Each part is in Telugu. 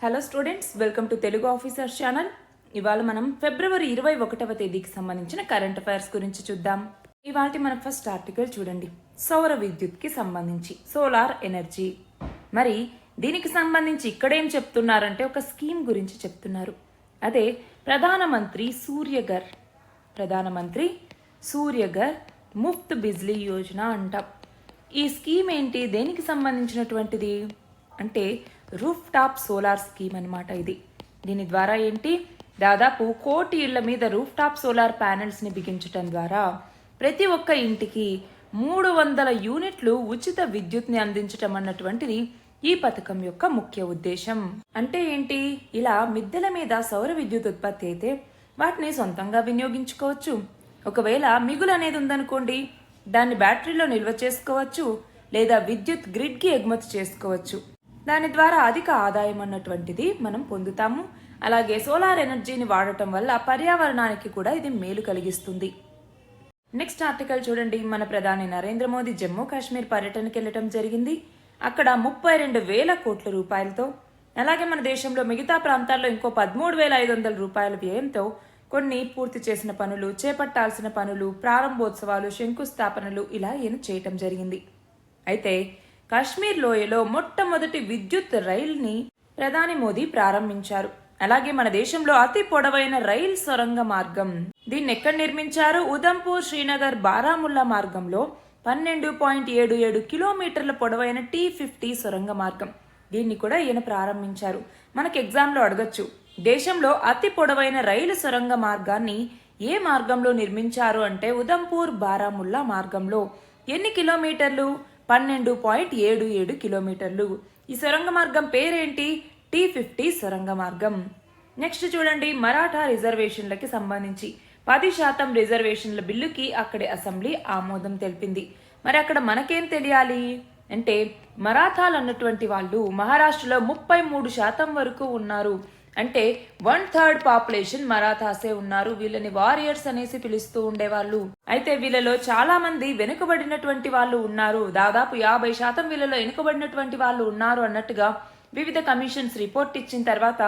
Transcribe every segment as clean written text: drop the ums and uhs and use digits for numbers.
Hello students, welcome to Telugu officers channel. ఇవాళ మనం ఫిబ్రవరి 21వ తేదీకి సంబంధించిన కరెంట్ అఫైర్స్ గురించి చూద్దాం. ఇవాళ మన ఫస్ట్ ఆర్టికల్ చూడండి. సౌర విద్యుత్కి సంబంధించి సోలార్ ఎనర్జీ. మరి దీనికి సంబంధించి ఇక్కడేం చెప్తున్నారంటే ఒక స్కీమ్ గురించి చెప్తున్నారు. అదే ప్రధానమంత్రి సూర్యఘర్ ముఫ్త్ బిజ్లీ యోజన అంటాం. ఈ స్కీమ్ ఏంటి, దేనికి సంబంధించినటువంటిది అంటే రూఫ్ టాప్ సోలార్ స్కీమ్ అనమాట ఇది. దీని ద్వారా ఏంటి, దాదాపు 1 కోటి ఇళ్ల మీద రూఫ్ టాప్ సోలార్ ప్యానెల్స్ని బిగించటం ద్వారా ప్రతి ఒక్క ఇంటికి 300 యూనిట్లు ఉచిత విద్యుత్ని అందించటం అన్నటువంటిది ఈ పథకం యొక్క ముఖ్య ఉద్దేశం. అంటే ఏంటి, ఇలా మిద్దెల మీద సౌర విద్యుత్ ఉత్పత్తి అయితే వాటిని సొంతంగా వినియోగించుకోవచ్చు. ఒకవేళ మిగులు అనేది ఉందనుకోండి, దాన్ని బ్యాటరీలో నిల్వ చేసుకోవచ్చు, లేదా విద్యుత్ గ్రిడ్కి ఎగుమతి చేసుకోవచ్చు. దాని ద్వారా అధిక ఆదాయం అన్నటువంటిది మనం పొందుతాము. అలాగే సోలార్ ఎనర్జీని వాడటం వల్ల పర్యావరణానికి కూడా ఇది మేలు కలిగిస్తుంది. నెక్స్ట్ ఆర్టికల్ చూడండి. మన ప్రధాని నరేంద్ర మోదీ జమ్మూ కాశ్మీర్ పర్యటనకి వెళ్ళటం జరిగింది. అక్కడ 32,000 కోట్ల రూపాయలతో, అలాగే మన దేశంలో మిగతా ప్రాంతాల్లో ఇంకో 13,500 రూపాయల వ్యయంతో కొన్ని పూర్తి చేసిన పనులు, చేపట్టాల్సిన పనులు, ప్రారంభోత్సవాలు, శంకుస్థాపనలు ఇలా ఈయన చేయటం జరిగింది. అయితే కాశ్మీర్ లోయలో మొట్టమొదటి విద్యుత్ రైల్ని ప్రధాని మోదీ ప్రారంభించారు. అలాగే మన దేశంలో అతి పొడవైన రైల్ సొరంగ మార్గం, దీన్ని ఎక్కడ నిర్మించారు, ఉదంపూర్ శ్రీనగర్ బారాముల్లా మార్గంలో 12.77 కిలోమీటర్ల పొడవైన T50 సొరంగ మార్గం, దీన్ని కూడా ఈయన ప్రారంభించారు. మనకి ఎగ్జామ్లో అడగచ్చు, దేశంలో అతి పొడవైన రైలు సొరంగ మార్గాన్ని ఏ మార్గంలో నిర్మించారు అంటే ఉదంపూర్ బారాముల్లా మార్గంలో. ఎన్ని కిలోమీటర్లు, 12.77 కిలోమీటర్లు. ఈ సొరంగ మార్గం పేరేంటి, T50 సొరంగ మార్గం. నెక్స్ట్ చూడండి, మరాఠా రిజర్వేషన్లకి సంబంధించి 10% రిజర్వేషన్ల బిల్లుకి అక్కడి అసెంబ్లీ ఆమోదం తెలిపింది. మరి అక్కడ మనకేం తెలియాలి అంటే, మరాఠాలు అన్నటువంటి వాళ్ళు మహారాష్ట్రలో 33% వరకు ఉన్నారు. అంటే 1/3 పాపులేషన్ మరాఠాసే ఉన్నారు. వీళ్ళని వారియర్స్ అనేసి పిలుస్తూ ఉండేవాళ్ళు. అయితే వీళ్ళలో చాలా మంది వెనుకబడినటువంటి వాళ్ళు ఉన్నారు. దాదాపు 50% వీళ్ళలో వెనుకబడినటువంటి వాళ్ళు ఉన్నారు అన్నట్టుగా వివిధ కమిషన్స్ రిపోర్ట్ ఇచ్చిన తర్వాత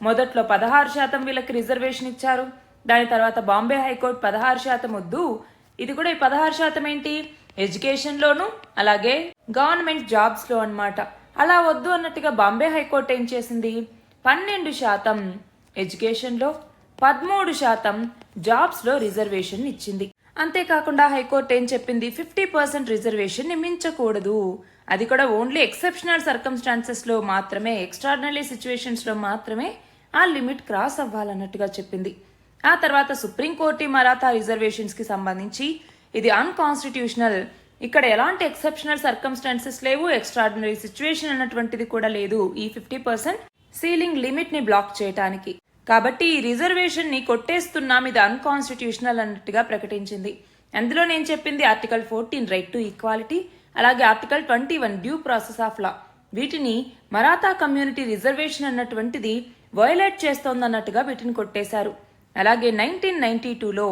మొదట్లో 16% వీళ్ళకి రిజర్వేషన్ ఇచ్చారు. దాని తర్వాత బాంబే హైకోర్టు 16% వద్దు, ఇది కూడా ఈ 16% ఏంటి, ఎడ్యుకేషన్లోను అలాగే గవర్నమెంట్ జాబ్స్లో అన్నమాట. అలా వద్దు అన్నట్టుగా బాంబే హైకోర్టు ఏం చేసింది, 12% ఎడ్యుకేషన్లో, 13% జాబ్స్లో రిజర్వేషన్ ఇచ్చింది. అంతేకాకుండా హైకోర్టు ఏం చెప్పింది, 50% రిజర్వేషన్ని మించకూడదు. అది కూడా ఓన్లీ ఎక్సెప్షనల్ సర్కమ్స్టాన్సెస్లో మాత్రమే, ఎక్స్ట్రాడినరీ సిచ్యువేషన్స్లో మాత్రమే ఆ లిమిట్ క్రాస్ అవ్వాలన్నట్టుగా చెప్పింది. ఆ తర్వాత సుప్రీంకోర్టు మరాఠా రిజర్వేషన్స్కి సంబంధించి ఇది అన్కాన్స్టిట్యూషనల్, ఇక్కడ ఎలాంటి ఎక్సెప్షనల్ సర్కమ్స్టాన్సెస్ లేవు, ఎక్స్ట్రాడినరీ సిచ్యువేషన్ అన్నటువంటిది కూడా లేదు ఈ 50% సీలింగ్ లిమిట్ ని బ్లాక్ చేయటానికి. కాబట్టి ఈ రిజర్వేషన్ ని కొట్టేస్తున్నాం, ఇది అన్కాన్స్టిట్యూషనల్ అన్నట్టుగా ప్రకటించింది. అందులో నేను చెప్పింది ఆర్టికల్ 14 రైట్ టు ఈక్వాలిటీ, అలాగే article 21 due process of law, వీటిని మరాఠా కమ్యూనిటీ రిజర్వేషన్ అన్నటువంటిది వయోలేట్ చేస్తోందన్నట్టుగా వీటిని కొట్టేశారు. అలాగే 1992లో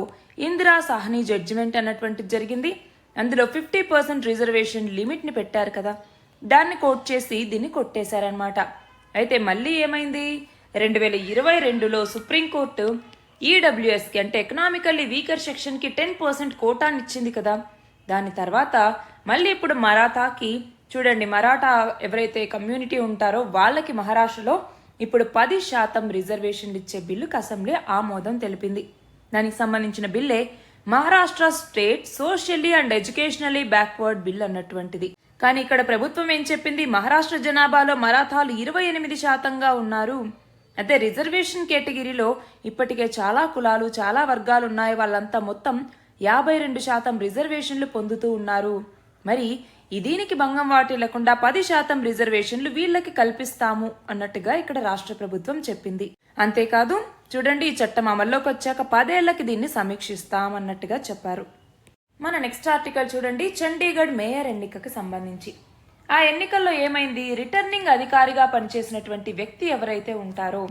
ఇందిరా సాహ్ని జడ్జిమెంట్ అన్నటువంటిది జరిగింది. అందులో 50% రిజర్వేషన్ లిమిట్ ని పెట్టారు కదా, దాన్ని కోట్ చేసి దీన్ని కొట్టేశారనమాట. అయితే మళ్ళీ ఏమైంది, 2022లో సుప్రీంకోర్టు ఈడబ్ల్యూఎస్కి అంటే ఎకనామికల్లీ వీకర్ సెక్షన్కి 10% కోటాని ఇచ్చింది కదా. దాని తర్వాత మళ్ళీ ఇప్పుడు మరాఠాకి చూడండి, మరాఠా ఎవరైతే కమ్యూనిటీ ఉంటారో వాళ్ళకి మహారాష్ట్రలో ఇప్పుడు 10% రిజర్వేషన్లు ఇచ్చే బిల్లుకి అసెంబ్లీ ఆమోదం తెలిపింది. దానికి సంబంధించిన బిల్లే Maharashtra state socially and educationally backward bill అన్నటువంటిది. కానీ ఇక్కడ ప్రభుత్వం ఏం చెప్పింది, మహారాష్ట్ర జనాభాలో మరాఠాలు 28%గా ఉన్నారు. అదే రిజర్వేషన్ కేటగిరీలో ఇప్పటికే చాలా కులాలు, చాలా వర్గాలు ఉన్నాయి. వాళ్ళంతా మొత్తం 52% రిజర్వేషన్లు పొందుతూ ఉన్నారు. మరి దీనికి భంగం వాటిల్లకుండా 10% రిజర్వేషన్లు వీళ్ళకి కల్పిస్తాము అన్నట్టుగా ఇక్కడ రాష్ట్ర ప్రభుత్వం చెప్పింది. అంతేకాదు చూడండి, ఈ చట్టం అమల్లోకి వచ్చాక 10 ఏళ్లకి దీన్ని సమీక్షిస్తామన్నట్టుగా చెప్పారు. మన నెక్స్ట్ ఆర్టికల్ చూడండి, చండీగఢ్ మేయర్ ఎన్నికకు సంబంధించి. ఆ ఎన్నికల్లో ఏమైంది, రిటర్నింగ్ అధికారిగా పనిచేసినటువంటి వ్యక్తి ఎవరైతే ఉంటారో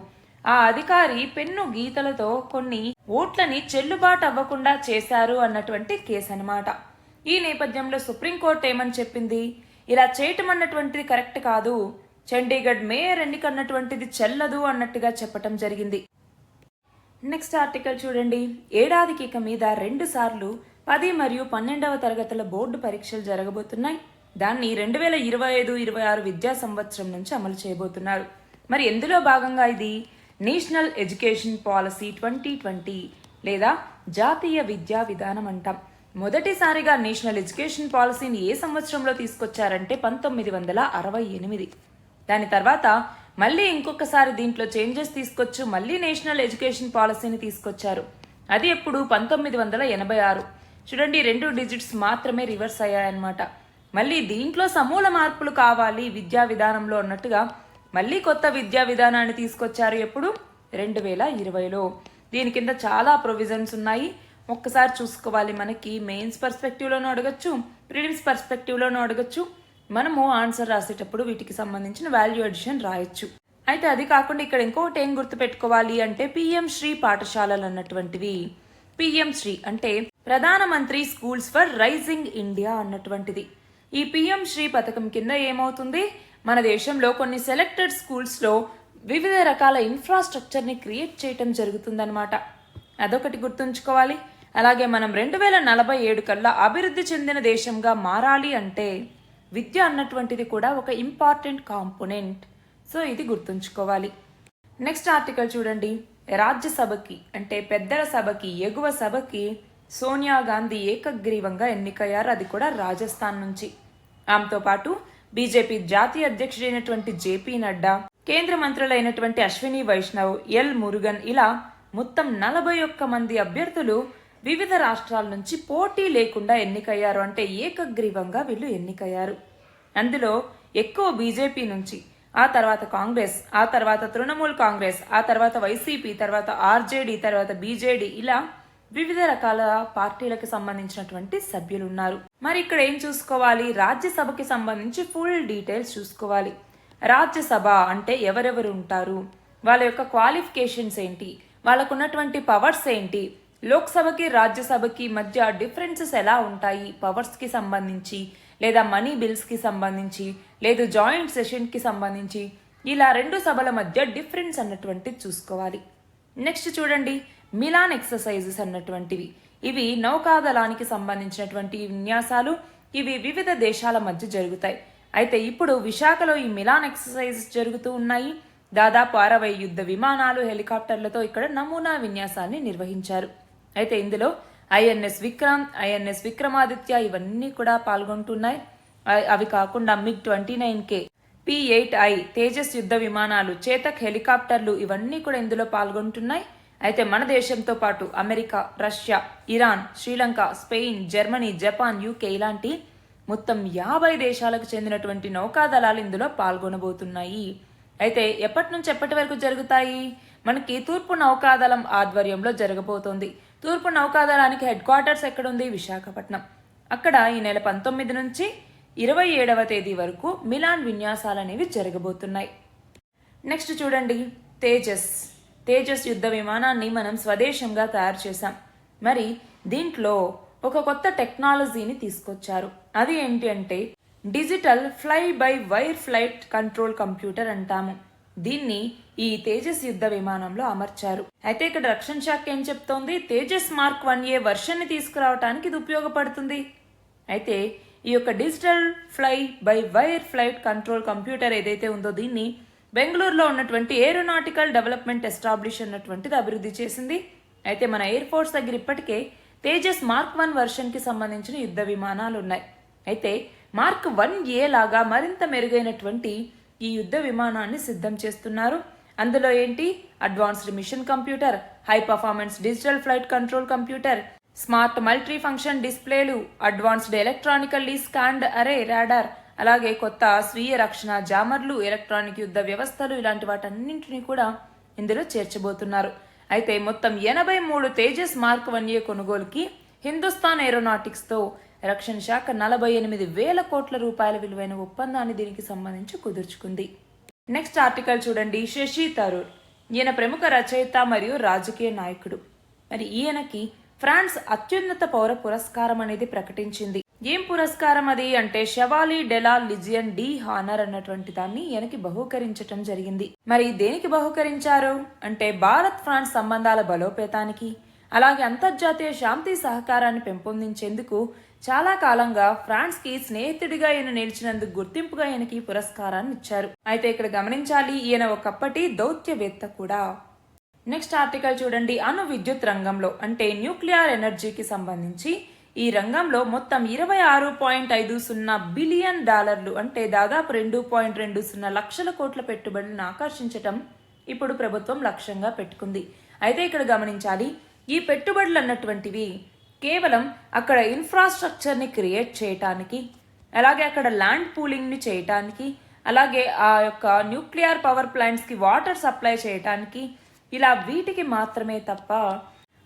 ఆ అధికారి పెన్ను గీతలతో కొన్ని ఓట్లని చెల్లుబాటు అవ్వకుండా చేశారు అన్నటువంటి కేసు అనమాట. ఈ నేపథ్యంలో సుప్రీంకోర్టు ఏమని చెప్పింది, ఇలా చేయటం అన్నటువంటిది కరెక్ట్ కాదు, చండీగఢ్ మేయర్ ఎన్నిక అన్నటువంటిది చెల్లదు అన్నట్టుగా చెప్పటం జరిగింది. నెక్స్ట్ ఆర్టికల్ చూడండి. ఏడాదికి ఇక మీద 2 సార్లు 10 మరియు 12వ తరగతుల బోర్డు పరీక్షలు జరగబోతున్నాయి. దాన్ని 2025-26 విద్యా సంవత్సరం నుంచి అమలు చేయబోతున్నారు. మరి ఎందులో భాగంగా ఇది నేషనల్ ఎడ్యుకేషన్ పాలసీ 2020 లేదా జాతీయ విద్యా విధానం అంటాం. మొదటిసారిగా నేషనల్ ఎడ్యుకేషన్ పాలసీని ఏ సంవత్సరంలో తీసుకొచ్చారంటే 1968. దాని తర్వాత మళ్ళీ ఇంకొకసారి దీంట్లో చేంజెస్ తీసుకొచ్చు మళ్ళీ నేషనల్ ఎడ్యుకేషన్ పాలసీని తీసుకొచ్చారు. అది ఎప్పుడు 1986. చూడండి, 2 డిజిట్స్ మాత్రమే రివర్స్ అయ్యాయన్నమాట. మళ్ళీ దీంట్లో సమూల మార్పులు కావాలి విద్యా విధానంలో అన్నట్టుగా మళ్ళీ కొత్త విద్యా విధానాన్ని తీసుకొచ్చారు. ఎప్పుడు 2020లో. దీని కింద చాలా ప్రొవిజన్స్ ఉన్నాయి. ఒక్కసారి చూసుకోవాలి. మనకి మెయిన్స్ పర్స్పెక్టివ్లోనూ అడగచ్చు, ప్రిలిమ్స్ పర్స్పెక్టివ్లోనూ అడగచ్చు. మనము ఆన్సర్ రాసేటప్పుడు వీటికి సంబంధించిన వాల్యూ అడిషన్ రాయొచ్చు. అయితే అది కాకుండా ఇక్కడ ఇంకొకటి ఏం గుర్తుపెట్టుకోవాలి అంటే పిఎం శ్రీ పాఠశాలలు అన్నటువంటివి. పిఎం శ్రీ అంటే ప్రధానమంత్రి స్కూల్స్ ఫర్ రైజింగ్ ఇండియా అన్నటువంటిది. ఈ పిఎం శ్రీ పథకం కింద ఏమవుతుంది, మన దేశంలో కొన్ని సెలెక్టెడ్ స్కూల్స్లో వివిధ రకాల ఇన్ఫ్రాస్ట్రక్చర్ని క్రియేట్ చేయటం జరుగుతుందన్నమాట. అదొకటి గుర్తుంచుకోవాలి. అలాగే మనం 2047 కల్లా అభివృద్ధి చెందిన దేశంగా మారాలి అంటే విద్య అన్నటువంటిది కూడా ఒక ఇంపార్టెంట్ కాంపోనెంట్. సో ఇది గుర్తుంచుకోవాలి. నెక్స్ట్ ఆర్టికల్ చూడండి. రాజ్యసభకి అంటే పెద్దల సభకి ఎగువ సభకి సోనియా గాంధీ ఏకగ్రీవంగా ఎన్నికయ్యారు. అది కూడా రాజస్థాన్ నుంచి. ఆమెతో పాటు బీజేపీ జాతీయ అధ్యక్షుడైనటువంటి జేపీ నడ్డా, కేంద్ర మంత్రులైనటువంటి అశ్విని వైష్ణవ్, ఎల్ మురుగన్ ఇలా మొత్తం 41 మంది అభ్యర్థులు వివిధ రాష్ట్రాల నుంచి పోటీ లేకుండా ఎన్నికయ్యారు. అంటే ఏకగ్రీవంగా వీళ్ళు ఎన్నికయ్యారు. అందులో ఎక్కువ బీజేపీ నుంచి, ఆ తర్వాత కాంగ్రెస్, ఆ తర్వాత తృణమూల్ కాంగ్రెస్, ఆ తర్వాత వైసీపీ, తర్వాత ఆర్జేడీ, తర్వాత బీజేడీ ఇలా వివిధ రకాల పార్టీలకు సంబంధించినటువంటి సభ్యులు ఉన్నారు. మరి ఇక్కడ ఏం చూసుకోవాలి, రాజ్యసభకి సంబంధించి ఫుల్ డీటెయిల్స్ చూసుకోవాలి. రాజ్యసభ అంటే ఎవరెవరు ఉంటారు, వాళ్ళ యొక్క క్వాలిఫికేషన్స్ ఏంటి, వాళ్ళకు ఉన్నటువంటి పవర్స్ ఏంటి, లోక్సభకి రాజ్యసభకి మధ్య డిఫరెన్సెస్ ఎలా ఉంటాయి పవర్స్కి సంబంధించి, లేదా మనీ బిల్స్కి సంబంధించి, లేదు జాయింట్ సెషన్కి సంబంధించి, ఇలా 2 సభల మధ్య డిఫరెన్స్ అన్నటువంటిది చూసుకోవాలి. నెక్స్ట్ చూడండి, మిలాన్ ఎక్సర్సైజెస్ అన్నటువంటివి. ఇవి నౌకాదళానికి సంబంధించినటువంటి విన్యాసాలు. ఇవి వివిధ దేశాల మధ్య జరుగుతాయి. అయితే ఇప్పుడు విశాఖలో ఈ మిలాన్ ఎక్సర్సైజెస్ జరుగుతూ ఉన్నాయి. దాదాపు 60 యుద్ధ విమానాలు, హెలికాప్టర్లతో ఇక్కడ నమూనా విన్యాసాన్ని నిర్వహించారు. అయితే ఇందులో ఐఎన్ఎస్ విక్రమ్, ఐఎన్ఎస్ విక్రమాదిత్య ఇవన్నీ కూడా పాల్గొంటున్నాయి. అవి కాకుండా మిగ్ 29K, P-8I తేజస్ యుద్ధ విమానాలు, చేతక్ హెలికాప్టర్లు ఇవన్నీ కూడా ఇందులో పాల్గొంటున్నాయి. అయితే మన దేశంతో పాటు America, Russia, Iran, Sri Lanka, Spain, Germany, Japan, UK ఇలాంటి మొత్తం 50 దేశాలకు చెందినటువంటి నౌకాదళాలు ఇందులో పాల్గొనబోతున్నాయి. అయితే ఎప్పటి నుంచి ఎప్పటి వరకు జరుగుతాయి, మనకి తూర్పు నౌకాదళం ఆధ్వర్యంలో జరగబోతోంది. తూర్పు నౌకాదళానికి హెడ్ క్వార్టర్స్ ఎక్కడుంది, విశాఖపట్నం. అక్కడ ఈ నెల 19 నుంచి 27వ తేదీ వరకు మిలాన్ విన్యాసాలు అనేవి జరగబోతున్నాయి. నెక్స్ట్ చూడండి, తేజస్ యుద్ధ విమానాన్ని మనం స్వదేశంగా తయారు చేశాం. మరి దీంట్లో ఒక కొత్త టెక్నాలజీని తీసుకొచ్చారు. అది ఏంటి అంటే digital fly by wire flight control computer అంటాము. దీన్ని ఈ తేజస్ యుద్ధ విమానంలో అమర్చారు. అయితే ఇక్కడ రక్షణ శాఖ ఏం చెప్తోంది, తేజస్ మార్క్ 1A వర్షన్ ని తీసుకురావడానికి ఇది ఉపయోగపడుతుంది. అయితే ఈ యొక్క digital fly by wire flight control computer ఏదైతే ఉందో దీన్ని బెంగళూరులో ఉన్నటువంటి ఏరోనాటికల్ డెవలప్మెంట్ ఎస్టాబ్లిష్ అన్నటువంటిది అభివృద్ధి చేసింది. అయితే మన ఎయిర్ ఫోర్స్ దగ్గర ఇప్పటికే తేజస్ మార్క్ 1 వర్షన్ కి సంబంధించిన యుద్ధ విమానాలు ఉన్నాయి. అయితే మార్క్ 1A లాగా మరింత మెరుగైనటువంటి ఈ యుద్ధ విమానాన్ని సిద్ధం చేస్తున్నారు. అందులో ఏంటి, advanced mission computer, high performance digital flight control computer, smart multi function డిస్ప్లేలు, advanced electronically scanned array radar, అలాగే కొత్త స్వీయ రక్షణ జామర్లు, ఎలక్ట్రానిక్ యుద్ధ వ్యవస్థలు ఇలాంటి వాటన్నింటినీ కూడా ఇందులో చేర్చబోతున్నారు. అయితే మొత్తం 83 తేజస్ మార్క్ 1A కొనుగోలుకి హిందుస్థాన్ ఏరోనాటిక్స్ తో రక్షణ శాఖ 48,000 కోట్ల రూపాయల విలువైన ఒప్పందాన్ని దీనికి సంబంధించి కుదుర్చుకుంది. నెక్స్ట్ ఆర్టికల్ చూడండి, శశి థరూర్. ఈయన ప్రముఖ రచయిత మరియు రాజకీయ నాయకుడు. మరి ఈయనకి ఫ్రాన్స్ అత్యున్నత పౌర పురస్కారం అనేది ప్రకటించింది. ఏం పురస్కారం అది అంటే షెవాలీ డెలా లిజియన్ డి హానర్ అన్నటువంటి దాన్ని ఈయనకి బహూకరించటం జరిగింది. మరి దేనికి బహూకరించారు అంటే భారత్ ఫ్రాన్స్ సంబంధాల బలోపేతానికి, అలాగే అంతర్జాతీయ శాంతి సహకారాన్ని పెంపొందించేందుకు చాలా కాలంగా ఫ్రాన్స్ కి స్నేహితుడిగా ఈయన నిలిచినందుకు గుర్తింపుగా ఈయనకి పురస్కారాన్ని ఇచ్చారు. అయితే ఇక్కడ గమనించాలి, ఈయన ఒకప్పటి దౌత్యవేత్త కూడా. నెక్స్ట్ ఆర్టికల్ చూడండి. అణు విద్యుత్ రంగంలో అంటే న్యూక్లియర్ ఎనర్జీకి సంబంధించి ఈ రంగంలో మొత్తం 26.50 బిలియన్ డాలర్లు అంటే దాదాపు 2.20 లక్షల కోట్ల పెట్టుబడులను ఆకర్షించటం ఇప్పుడు ప్రభుత్వం లక్ష్యంగా పెట్టుకుంది. అయితే ఇక్కడ గమనించాలి, ఈ పెట్టుబడులు అన్నటువంటివి కేవలం అక్కడ ఇన్ఫ్రాస్ట్రక్చర్ని క్రియేట్ చేయటానికి, అలాగే అక్కడ ల్యాండ్ పూలింగ్ని చేయటానికి, అలాగే ఆ యొక్క న్యూక్లియర్ పవర్ ప్లాంట్స్కి వాటర్ సప్లై చేయటానికి, ఇలా వీటికి మాత్రమే తప్ప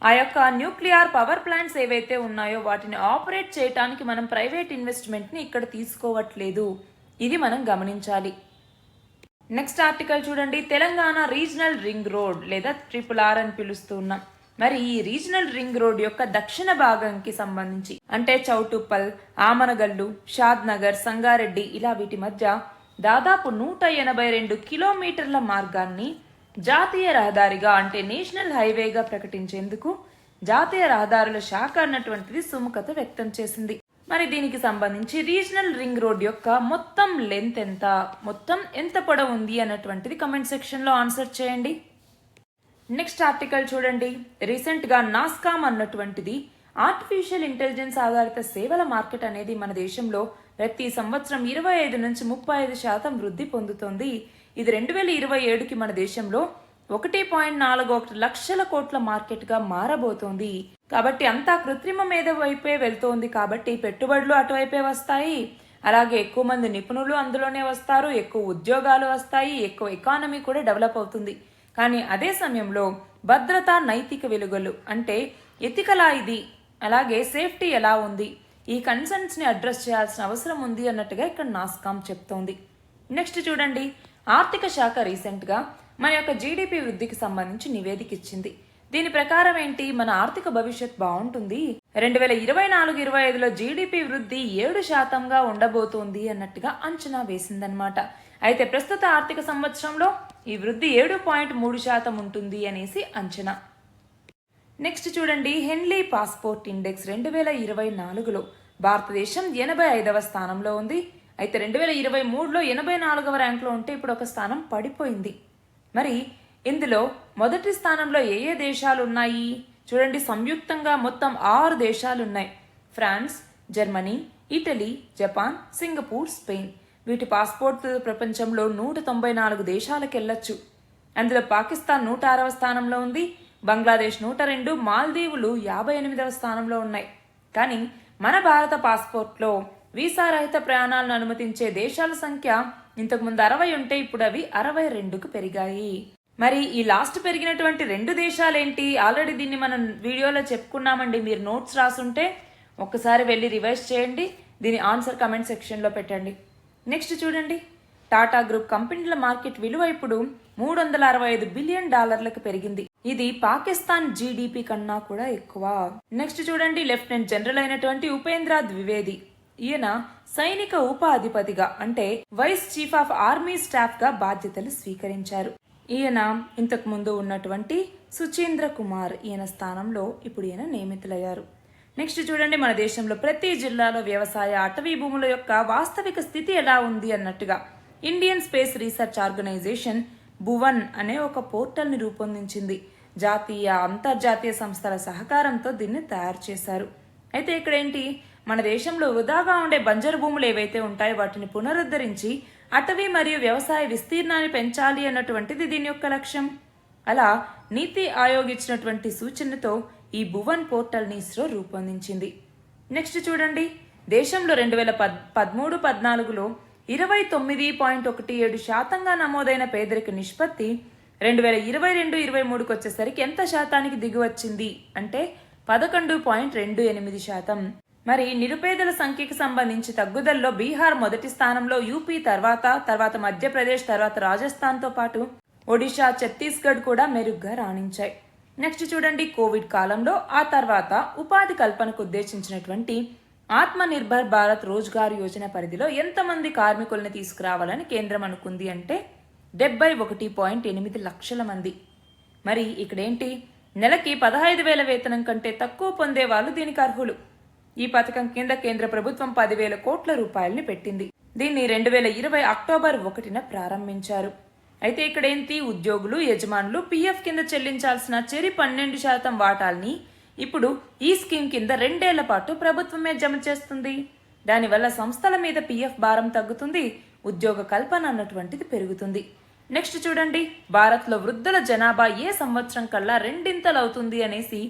ఆ యొక్క న్యూక్లియర్ పవర్ ప్లాంట్స్ ఏవైతే ఉన్నాయో వాటిని ఆపరేట్ చేయడానికి మనం ప్రైవేట్ ఇన్వెస్ట్మెంట్ని ఇక్కడ తీసుకోవట్లేదు. ఇది మనం గమనించాలి. నెక్స్ట్ ఆర్టికల్ చూడండి. తెలంగాణ రీజనల్ రింగ్ రోడ్ లేదా RRR అని పిలుస్తున్నాం. మరి ఈ రీజనల్ రింగ్ రోడ్ యొక్క దక్షిణ భాగంకి సంబంధించి అంటే చౌటుప్పల్, ఆమనగల్లు, షాద్ నగర్, సంగారెడ్డి ఇలా వీటి మధ్య దాదాపు 182 కిలోమీటర్ల మార్గాన్ని జాతీయ రహదారిగా అంటే నేషనల్ హైవేగా ప్రకటించేందుకు జాతీయ రహదారుల శాఖ అన్నటువంటిది సుముఖత వ్యక్తం చేసింది. మరి దీనికి సంబంధించి రీజనల్ రింగ్ రోడ్ యొక్క మొత్తం లెంత్ ఎంత, మొత్తం ఎంత పొడవు ఉంది అన్నటువంటిది కమెంట్ సెక్షన్ లో ఆన్సర్ చేయండి. నెక్స్ట్ ఆర్టికల్ చూడండి. రీసెంట్ గా నాస్కామ్ అన్నటువంటిది ఆర్టిఫిషియల్ ఇంటెలిజెన్స్ ఆధారిత సేవల మార్కెట్ అనేది మన దేశంలో ప్రతి సంవత్సరం 25 నుంచి 35% వృద్ధి పొందుతోంది. ఇది 2027కి మన దేశంలో 1.41 లక్షల కోట్ల మార్కెట్ గా మారబోతోంది. కాబట్టి అంతా కృత్రిమ మేధ వైపే వెళ్తోంది. కాబట్టి పెట్టుబడులు అటువైపే వస్తాయి, అలాగే ఎక్కువ మంది నిపుణులు అందులోనే వస్తారు, ఎక్కువ ఉద్యోగాలు వస్తాయి, ఎక్కువ ఎకానమీ కూడా డెవలప్ అవుతుంది. కానీ అదే సమయంలో భద్రత, నైతిక విలువలు అంటే ఎథికలా ఇది, అలాగే సేఫ్టీ ఎలా ఉంది, ఈ కన్సర్న్స్ ని అడ్రస్ చేయాల్సిన అవసరం ఉంది అన్నట్టుగా ఇక్కడ నాస్కామ్ చెప్తోంది. నెక్స్ట్ చూడండి. ఆర్థిక శాఖ రీసెంట్ గా మన యొక్క జీడిపి వృద్ధికి సంబంధించి నివేదిక ఇచ్చింది. దీని ప్రకారం ఏంటి, మన ఆర్థిక భవిష్యత్ బాగుంటుంది, 2024-25లో జీడిపి వృద్ధి 7% ఉండబోతోంది అన్నట్టుగా అంచనా వేసిందనమాట. అయితే ప్రస్తుత ఆర్థిక సంవత్సరంలో ఈ వృద్ధి 7.3% ఉంటుంది అనేసి అంచనా. నెక్స్ట్ చూడండి. హెన్లీ పాస్పోర్ట్ ఇండెక్స్ 2024లో భారతదేశం 85వ స్థానంలో ఉంది. అయితే 2023లో 84వ ర్యాంకులో ఉంటే ఇప్పుడు ఒక స్థానం పడిపోయింది. మరి ఇందులో మొదటి స్థానంలో ఏ ఏ దేశాలు ఉన్నాయి చూడండి. సంయుక్తంగా మొత్తం 6 దేశాలు ఉన్నాయి. France, Germany, Italy, Japan, Singapore, Spain. వీటి పాస్పోర్ట్ ప్రపంచంలో 194 దేశాలకు వెళ్ళొచ్చు. అందులో పాకిస్తాన్ 106వ స్థానంలో ఉంది, బంగ్లాదేశ్ 102, మాల్దీవులు 58వ స్థానంలో ఉన్నాయి. కానీ మన భారత పాస్పోర్ట్లో వీసా రహిత ప్రయాణాలను అనుమతించే దేశాల సంఖ్య ఇంతకుముందు 60 ఉంటే ఇప్పుడు అవి 62కు పెరిగాయి. మరి ఈ లాస్ట్ పెరిగినటువంటి 2 దేశాలేంటి, ఆల్రెడీ దీన్ని మనం వీడియోలో చెప్పుకున్నామండి. మీరు నోట్స్ రాసుంటే ఒక్కసారి వెళ్ళి రివైజ్ చేయండి, దీని ఆన్సర్ కమెంట్ సెక్షన్లో పెట్టండి. నెక్స్ట్ చూడండి. టాటా గ్రూప్ కంపెనీల మార్కెట్ విలువ ఇప్పుడు $365 బిలియన్ పెరిగింది. ఇది పాకిస్తాన్ జీడిపి కన్నా కూడా ఎక్కువ. నెక్స్ట్ చూడండి. లెఫ్టినెంట్ జనరల్ అయినటువంటి ఉపేంద్ర ద్వివేది, ఈయన సైనిక ఉప అధిపతిగా అంటే vice chief of army staff గా బాధ్యతలు స్వీకరించారు. ఈయన ఇంతకు ముందు ఉన్నటువంటి సుచీంద్ర కుమార్ ఈయన స్థానంలో ఇప్పుడు ఈయన నియమితులయ్యారు. నెక్స్ట్ చూడండి. మన దేశంలో ప్రతి జిల్లాలో వ్యవసాయ, అటవీ భూముల యొక్క వాస్తవిక స్థితి ఎలా ఉంది అన్నట్టుగా Indian space research organisation Bhuvan అనే ఒక పోర్టల్ ని రూపొందించింది. జాతీయ, అంతర్జాతీయ సంస్థల సహకారంతో దీన్ని తయారు చేశారు. అయితే ఇక్కడ ఏంటి, మన దేశంలో వృధాగా ఉండే బంజరు భూములు ఏవైతే ఉంటాయో వాటిని పునరుద్ధరించి అటవీ మరియు వ్యవసాయ విస్తీర్ణాన్ని పెంచాలి అన్నటువంటిది దీని యొక్క లక్ష్యం. అలా నీతి ఆయోగ్ ఇచ్చినటువంటి సూచనతో ఈ భువన్ పోర్టల్ని ఇస్రో రూపొందించింది. నెక్స్ట్ చూడండి. దేశంలో 2013-14లో 29.17% నమోదైన పేదరిక నిష్పత్తి 2022-23కు వచ్చేసరికి ఎంత శాతానికి దిగివచ్చింది అంటే 11.28%. మరి నిరుపేదల సంఖ్యకి సంబంధించి తగ్గుదలలో బీహార్ మొదటి స్థానంలో, యూపీ తర్వాత మధ్యప్రదేశ్, తర్వాత రాజస్థాన్తో పాటు ఒడిశా, ఛత్తీస్గఢ్ కూడా మెరుగ్గా రాణించాయి. నెక్స్ట్ చూడండి. కోవిడ్ కాలంలో ఆ తర్వాత ఉపాధి కల్పనకు ఉద్దేశించినటువంటి ఆత్మనిర్భర్ భారత్ రోజ్గార్ యోజన పరిధిలో ఎంతమంది కార్మికుల్ని తీసుకురావాలని కేంద్రం అనుకుంది అంటే 71.8 లక్షల మంది. మరి ఇక్కడేంటి, నెలకి 15,000 వేతనం కంటే తక్కువ పొందే వాళ్ళు దీనికి అర్హులు. ఈ పథకం కింద కేంద్ర ప్రభుత్వం 10,000 కోట్ల రూపాయలని పెట్టింది. దీన్ని 2020 అక్టోబర్ 1న ప్రారంభించారు. అయితే ఇక్కడేంటి, ఉద్యోగులు యజమానులు పీఎఫ్ కింద చెల్లించాల్సిన చెరి 12% వాటాల్ని ఇప్పుడు ఈ స్కీమ్ కింద 2 ఏళ్ల పాటు ప్రభుత్వమే జమ చేస్తుంది. దానివల్ల సంస్థల మీద పీఎఫ్ భారం తగ్గుతుంది, ఉద్యోగ కల్పన అన్నటువంటిది పెరుగుతుంది. నెక్స్ట్ చూడండి, భారత్లో వృద్ధుల జనాభా ఏ సంవత్సరం కల్లా 2 అవుతుంది అనేసి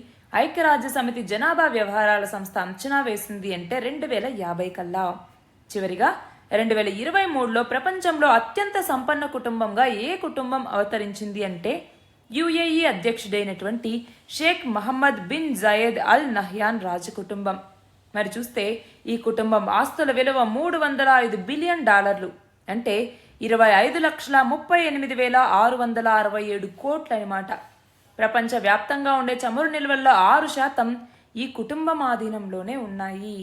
ఐక్యరాజ్య సమితి జనాభా వ్యవహారాల సంస్థ అంచనా వేసింది అంటే 2050 కల్లా. చివరిగా 2023లో ప్రపంచంలో అత్యంత సంపన్న కుటుంబంగా ఏ కుటుంబం అవతరించింది అంటే యుఏఈ అధ్యక్షుడైనటువంటి Sheikh Mohammed bin Zayed Al Nahyan రాజకుటుంబం. మరి చూస్తే ఈ కుటుంబం ఆస్తుల విలువ $305 బిలియన్, అంటే 25,38,667 కోట్లు అన్నమాట. ప్రపంచ వ్యాప్తంగా ఉండే చమురు నిల్వల్లో 6% ఈ కుటుంబం ఆధీనంలోనే ఉన్నాయి.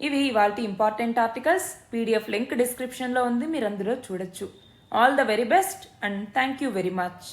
ఇవి ఇవాల్టి ఇంపార్టెంట్ ఆర్టికల్స్. పీడిఎఫ్ లింక్ డిస్క్రిప్షన్లో ఉంది, మీరు అందులో చూడొచ్చు. All the very best and thank you very much.